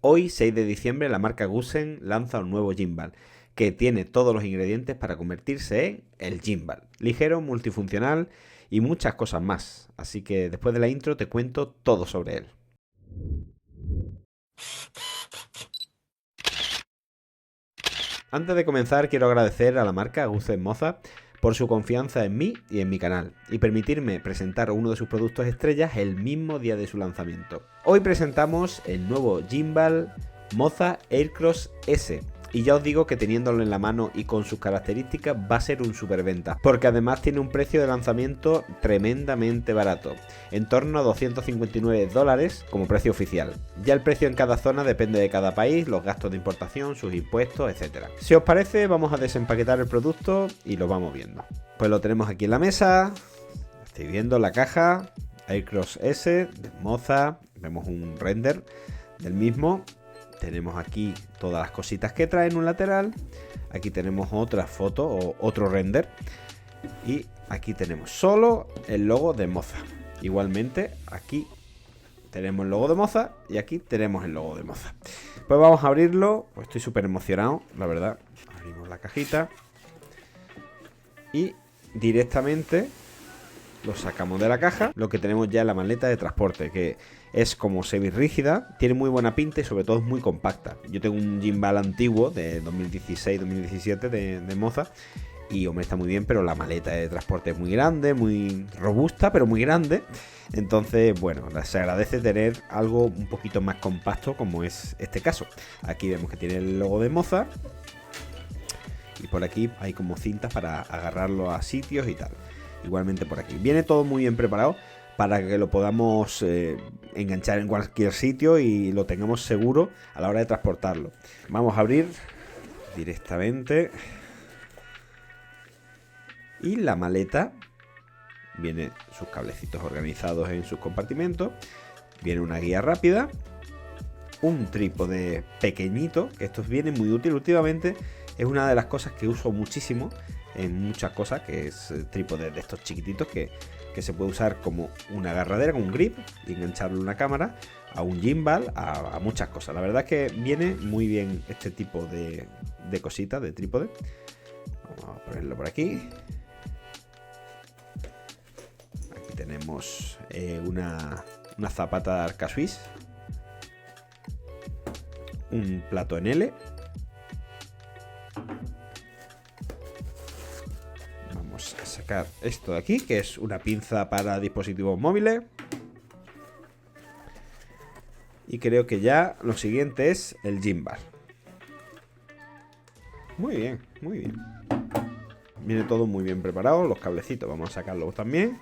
Hoy, 6 de diciembre, la marca Gusen lanza un nuevo gimbal que tiene todos los ingredientes para convertirse en el gimbal. Ligero, multifuncional y muchas cosas más. Así que después de la intro te cuento todo sobre él. Antes de comenzar, quiero agradecer a la marca Gusen Moza por su confianza en mí y en mi canal, y permitirme presentar uno de sus productos estrellas el mismo día de su lanzamiento. Hoy presentamos el nuevo gimbal Moza Aircross S, y ya os digo que teniéndolo en la mano y con sus características va a ser un superventa, porque además tiene un precio de lanzamiento tremendamente barato, en torno a $259 como precio oficial. Ya el precio en cada zona depende de cada país, los gastos de importación, sus impuestos, etc. Si os parece, vamos a desempaquetar el producto y lo vamos viendo. Pues lo tenemos aquí en la mesa, estáis viendo la caja Aircross S de Moza, vemos un render del mismo. Tenemos aquí todas las cositas que trae en un lateral. Aquí tenemos otra foto o otro render. Y aquí tenemos solo el logo de Moza. Igualmente aquí tenemos el logo de Moza y aquí tenemos el logo de Moza. Pues vamos a abrirlo. Pues estoy súper emocionado, la verdad. Abrimos la cajita. Y directamente lo sacamos de la caja. Lo que tenemos ya es la maleta de transporte, que es como semi-rígida, tiene muy buena pinta y sobre todo es muy compacta. Yo tengo un gimbal antiguo de 2016-2017 de Moza y hombre, está muy bien, pero la maleta de transporte es muy grande, muy robusta, pero muy grande. Entonces, bueno, se agradece tener algo un poquito más compacto como es este caso. Aquí vemos que tiene el logo de Moza y por aquí hay como cintas para agarrarlo a sitios y tal. Igualmente por aquí. Viene todo muy bien preparado para que lo podamos enganchar en cualquier sitio y lo tengamos seguro a la hora de transportarlo. Vamos a abrir directamente. Y la maleta viene sus cablecitos organizados en sus compartimentos. Viene una guía rápida. Un trípode pequeñito, que esto viene muy útil últimamente. Es una de las cosas que uso muchísimo en muchas cosas, que es trípode de estos chiquititos que se puede usar como una agarradera, como un grip, y engancharlo a una cámara, a un gimbal, a muchas cosas. La verdad es que viene muy bien este tipo de cositas, de trípode. Vamos a ponerlo por aquí. Aquí tenemos una zapata de arca suisse, un plato en L. Vamos a sacar esto de aquí, que es una pinza para dispositivos móviles. Y creo que ya lo siguiente es el gimbal. Muy bien, muy bien. Viene todo muy bien preparado, los cablecitos vamos a sacarlos también.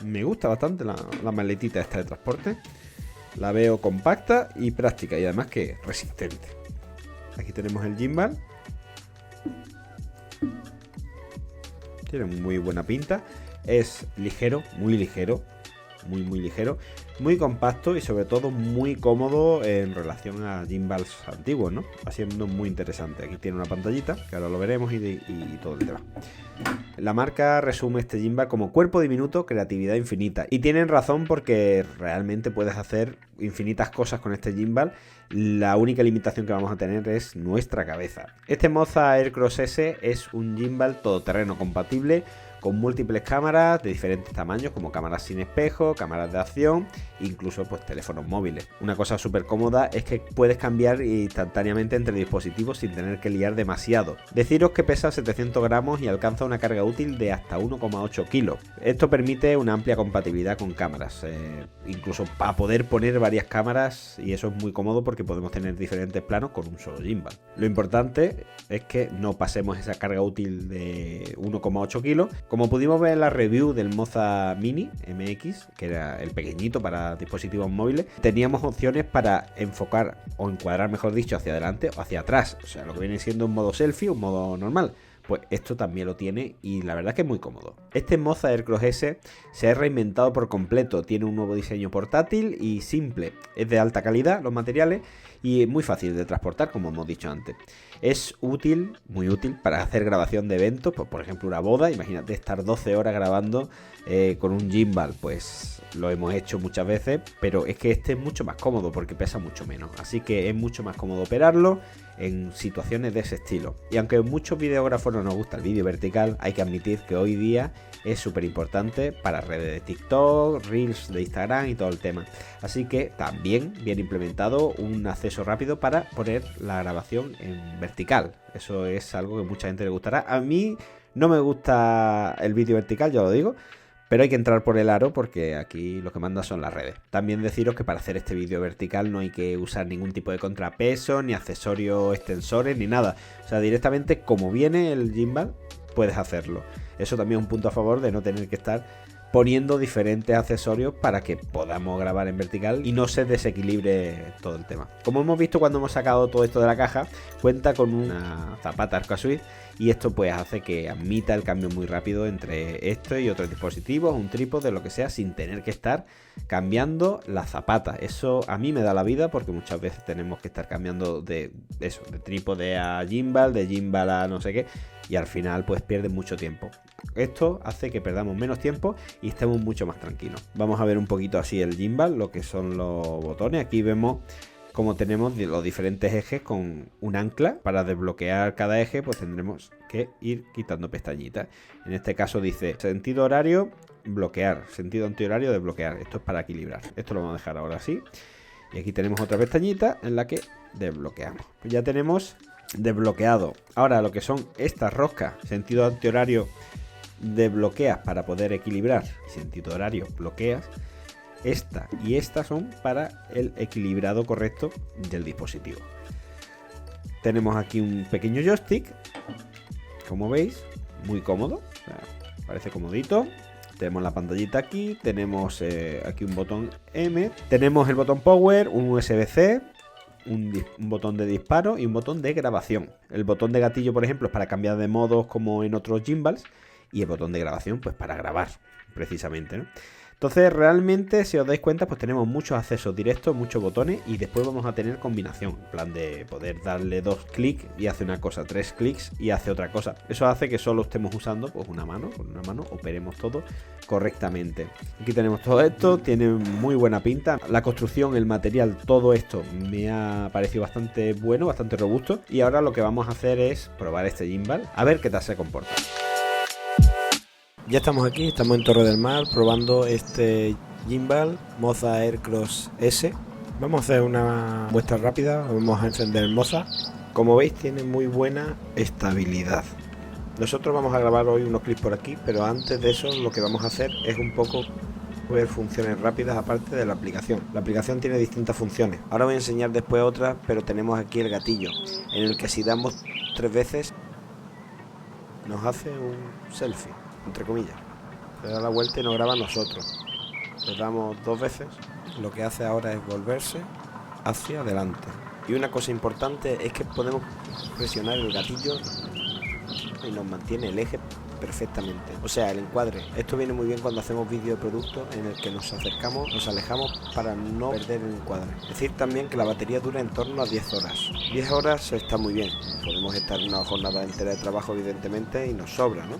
Me gusta bastante la maletita esta de transporte. La veo compacta y práctica y además que resistente. Aquí tenemos el gimbal. Tiene muy buena pinta. Es ligero, muy ligero. Muy ligero. Muy compacto y sobre todo muy cómodo en relación a gimbals antiguos, ¿no? Haciendo muy interesante. Aquí tiene una pantallita, que ahora lo veremos y todo el tema. La marca resume este gimbal como cuerpo diminuto, creatividad infinita. Y tienen razón porque realmente puedes hacer infinitas cosas con este gimbal. La única limitación que vamos a tener es nuestra cabeza. Este Moza Aircross S es un gimbal todoterreno compatible con múltiples cámaras de diferentes tamaños, como cámaras sin espejo, cámaras de acción, incluso pues teléfonos móviles. Una cosa súper cómoda es que puedes cambiar instantáneamente entre dispositivos sin tener que liar demasiado. Deciros que pesa 700 gramos y alcanza una carga útil de hasta 1,8 kilos. Esto permite una amplia compatibilidad con cámaras, incluso para poder poner varias cámaras, y eso es muy cómodo porque podemos tener diferentes planos con un solo gimbal. Lo importante es que no pasemos esa carga útil de 1,8 kilos. Como pudimos ver en la review del Moza Mini MX, que era el pequeñito para dispositivos móviles, teníamos opciones para enfocar o encuadrar, mejor dicho, hacia adelante o hacia atrás. O sea, lo que viene siendo un modo selfie o un modo normal. pues esto también lo tiene y la verdad es que es muy cómodo. Este Moza Aircross S se ha reinventado por completo, tiene un nuevo diseño portátil y simple, es de alta calidad los materiales y es muy fácil de transportar, como hemos dicho antes. Es útil, muy útil para hacer grabación de eventos, pues por ejemplo una boda, imagínate estar 12 horas grabando con un gimbal, pues lo hemos hecho muchas veces, pero es que este es mucho más cómodo porque pesa mucho menos, así que es mucho más cómodo operarlo en situaciones de ese estilo. Y aunque a muchos videógrafos no nos gusta el vídeo vertical, hay que admitir que hoy día es súper importante para redes de TikTok, Reels de Instagram y todo el tema. Así que también viene implementado un acceso rápido para poner la grabación en vertical. Eso es algo que mucha gente le gustará. A mí no me gusta el vídeo vertical, ya lo digo, pero hay que entrar por el aro porque aquí lo que manda son las redes. También deciros que para hacer este vídeo vertical no hay que usar ningún tipo de contrapeso, ni accesorios extensores, ni nada. O sea, directamente como viene el gimbal, puedes hacerlo. Eso también es un punto a favor de no tener que estar poniendo diferentes accesorios para que podamos grabar en vertical y no se desequilibre todo el tema. Como hemos visto cuando hemos sacado todo esto de la caja, cuenta con una zapata Arcaswift y esto pues hace que admita el cambio muy rápido entre esto y otros dispositivos, un trípode, lo que sea, sin tener que estar cambiando la zapata. Eso a mí me da la vida porque muchas veces tenemos que estar cambiando de eso, de trípode a gimbal, de gimbal a no sé qué, y al final pues pierden mucho tiempo. Esto hace que perdamos menos tiempo y estemos mucho más tranquilos. Vamos a ver un poquito así el gimbal, lo que son los botones. Aquí vemos como tenemos los diferentes ejes con un ancla. Para desbloquear cada eje pues tendremos que ir quitando pestañitas. En este caso dice sentido horario, bloquear, sentido antihorario, desbloquear. Esto es para equilibrar. Esto lo vamos a dejar ahora así. Y aquí tenemos otra pestañita en la que desbloqueamos. Pues ya tenemos desbloqueado. Ahora lo que son estas roscas, sentido antihorario, desbloqueas para poder equilibrar, sentido horario, bloqueas. Esta y esta son para el equilibrado correcto del dispositivo. Tenemos aquí un pequeño joystick, como veis, muy cómodo, o sea, parece comodito. Tenemos la pantallita aquí, tenemos aquí un botón M, tenemos el botón Power, un USB-C, un botón de disparo y un botón de grabación. El botón de gatillo, por ejemplo, es para cambiar de modos como en otros gimbals y el botón de grabación pues para grabar, precisamente, ¿no? Entonces realmente, si os dais cuenta, pues tenemos muchos accesos directos, muchos botones y después vamos a tener combinación, en plan de poder darle 2 clics y hace una cosa, 3 clics y hace otra cosa. Eso hace que solo estemos usando pues una mano, con una mano operemos todo correctamente. Aquí tenemos todo esto, tiene muy buena pinta. La construcción, el material, todo esto me ha parecido bastante bueno, bastante robusto. Y ahora lo que vamos a hacer es probar este gimbal, a ver qué tal se comporta. Ya estamos aquí, estamos en Torre del Mar probando este gimbal Moza Aircross S. Vamos a hacer una muestra rápida, vamos a encender el Moza. Como veis tiene muy buena estabilidad. Nosotros vamos a grabar hoy unos clips por aquí, pero antes de eso lo que vamos a hacer es un poco ver funciones rápidas aparte de la aplicación. La aplicación tiene distintas funciones. Ahora voy a enseñar después otras, pero tenemos aquí el gatillo, en el que si damos 3 veces nos hace un selfie, entre comillas. Le da la vuelta y nos graba a nosotros. Le damos 2 veces. Lo que hace ahora es volverse hacia adelante. Y una cosa importante es que podemos presionar el gatillo y nos mantiene el eje perfectamente. O sea, el encuadre. Esto viene muy bien cuando hacemos vídeo de producto en el que nos acercamos, nos alejamos para no perder el encuadre. Decir también que la batería dura en torno a 10 horas. 10 horas está muy bien. Podemos estar una jornada entera de trabajo evidentemente y nos sobra, ¿no?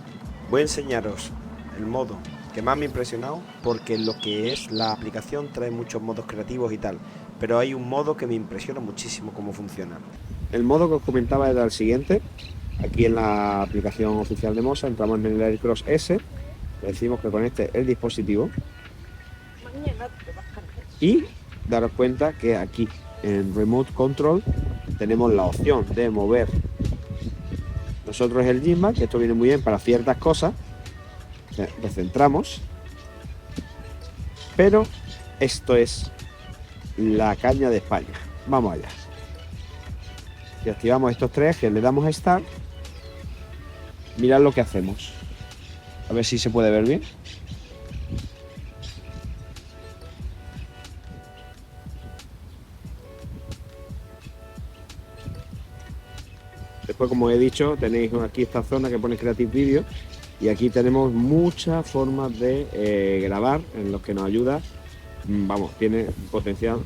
Voy a enseñaros el modo que más me ha impresionado, porque lo que es la aplicación trae muchos modos creativos y tal, pero hay un modo que me impresiona muchísimo cómo funciona. El modo que os comentaba era el siguiente. Aquí en la aplicación oficial de Moza entramos en el Aircross S, le decimos que conecte el dispositivo y daros cuenta que aquí en Remote Control tenemos la opción de mover nosotros el gimbal, que esto viene muy bien para ciertas cosas. Lo centramos, pero esto es la caña de España. Vamos allá. Si activamos estos 3 ejes, le damos a Start. Mirad lo que hacemos. A ver si se puede ver bien. Después, como he dicho, tenéis aquí esta zona que pone Creative Video y aquí tenemos muchas formas de grabar en los que nos ayuda. Vamos, tiene un potencial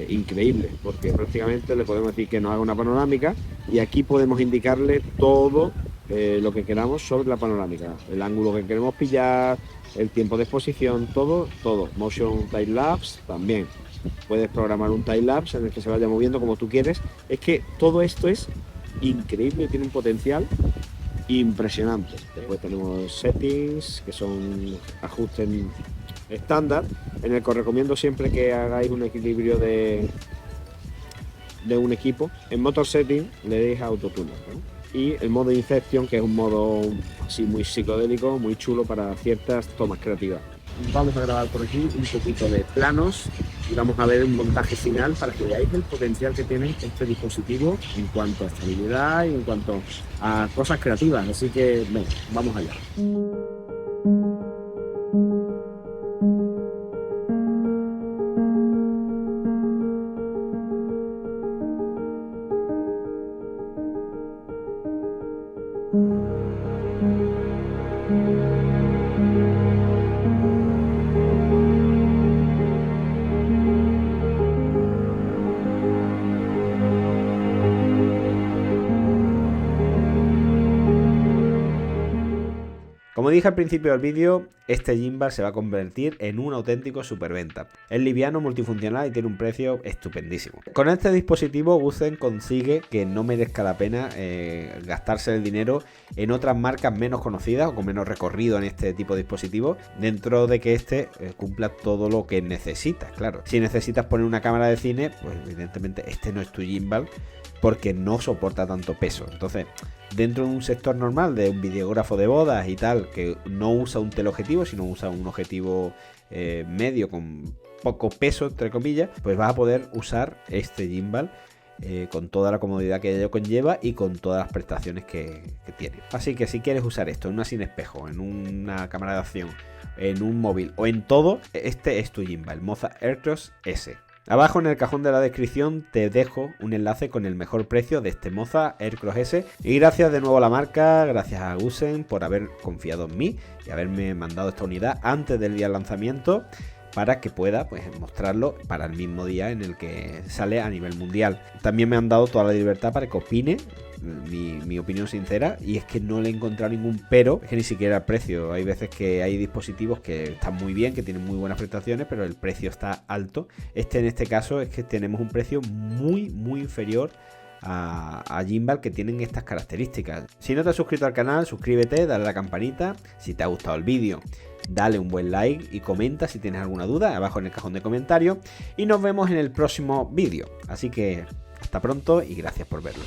increíble, porque prácticamente le podemos decir que nos haga una panorámica y aquí podemos indicarle todo lo que queramos sobre la panorámica, el ángulo que queremos pillar, el tiempo de exposición, todo. Motion time lapse también. Puedes programar un time lapse en el que se vaya moviendo como tú quieres. Es que todo esto es increíble, tiene un potencial impresionante. Después tenemos settings, que son ajustes estándar, en el que os recomiendo siempre que hagáis un equilibrio de un equipo. En Motor Setting le deis a Autotuner, ¿no? Y el modo Inception, que es un modo así muy psicodélico, muy chulo para ciertas tomas creativas. Vamos a grabar por aquí un poquito de planos y vamos a ver un montaje final para que veáis el potencial que tiene este dispositivo en cuanto a estabilidad y en cuanto a cosas creativas. Así que venga, vamos allá. Como dije al principio del vídeo, este gimbal se va a convertir en un auténtico superventa. Es liviano, multifuncional y tiene un precio estupendísimo. Con este dispositivo Guzen consigue que no merezca la pena gastarse el dinero en otras marcas menos conocidas o con menos recorrido en este tipo de dispositivos, dentro de que este cumpla todo lo que necesitas. Claro, si necesitas poner una cámara de cine, pues evidentemente este no es tu gimbal, porque no soporta tanto peso. Entonces, dentro de un sector normal de un videógrafo de bodas y tal, que no usa un teleobjetivo, sino usa un objetivo medio con poco peso, entre comillas, pues vas a poder usar este gimbal con toda la comodidad que ello conlleva y con todas las prestaciones que tiene. Así que si quieres usar esto en una sin espejo, en una cámara de acción, en un móvil o en todo, este es tu gimbal, Moza Aircross S. Abajo en el cajón de la descripción te dejo un enlace con el mejor precio de este Moza Aircross S. Y gracias de nuevo a la marca, gracias a Guzen por haber confiado en mí y haberme mandado esta unidad antes del día del lanzamiento, para que pueda pues mostrarlo para el mismo día en el que sale a nivel mundial. También me han dado toda la libertad para que opine mi opinión sincera, y es que no le he encontrado ningún pero, es que ni siquiera el precio. Hay veces que hay dispositivos que están muy bien, que tienen muy buenas prestaciones, pero el precio está alto. En este caso es que tenemos un precio muy inferior a gimbal que tienen estas características. Si no te has suscrito al canal, suscríbete, dale a la campanita. Si te ha gustado el vídeo, dale un buen like y comenta si tienes alguna duda abajo en el cajón de comentarios. Y nos vemos en el próximo vídeo. Así que hasta pronto y gracias por verlo.